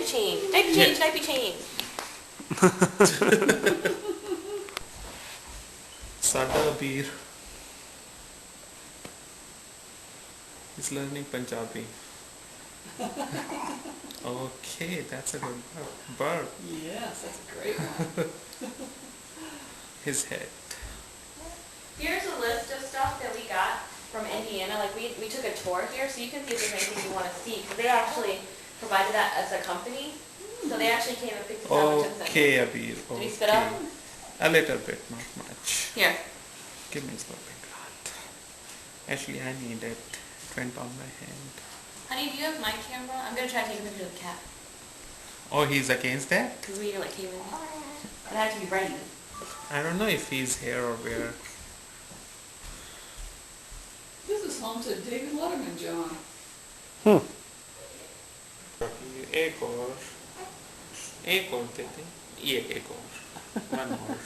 diaper change. Diaper change, diaper change. Sada Abir is learning Punjabi. Okay, that's a good burp. Yes, that's a great one. His head. Here's a list of stuff that we got from Indiana. Like we took a tour here, so you can see if there's anything you want to see. Because they actually provided that as a company. So they actually came and picked us up and took us. Okay, Abir. Did we spit up? A little bit, not much. Here. Give me his burping card. Actually, I need it. It went on my hand. Honey, do you have my camera? I'm going to try to take a picture of the cat. Oh, he's against that? Because we like came in. But I have to be ready. I don't know if he's here or where. This is home to David Letterman, John. एक और देते ये एक और one more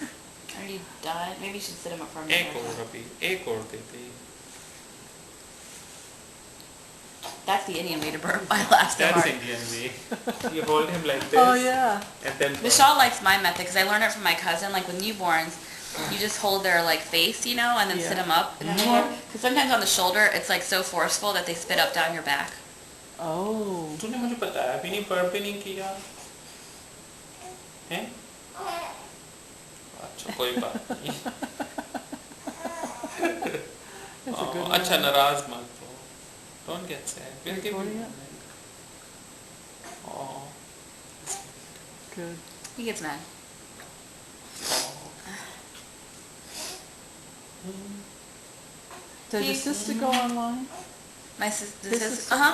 Already done. Maybe you should sit him up for a minute. एक और अभी एक और देते That's the Indian way to burp. I laughed so That's hard. Indian way. You hold him like this. Oh, yeah. And then burp. Michelle likes my method because I learned it from my cousin. Like with newborns, you just hold their like face, you know, and then sit them up. Because sometimes on the shoulder, it's like so forceful that they spit up down your back. Oh. तूने मुझे बताया भी नहीं burp भी नहीं किया हैं? अच्छा कोई बात नहीं अच्छा नाराज मत हो don't get sad we'll give you oh Good. He gets mad. Does your sister go online? My sister, His sister?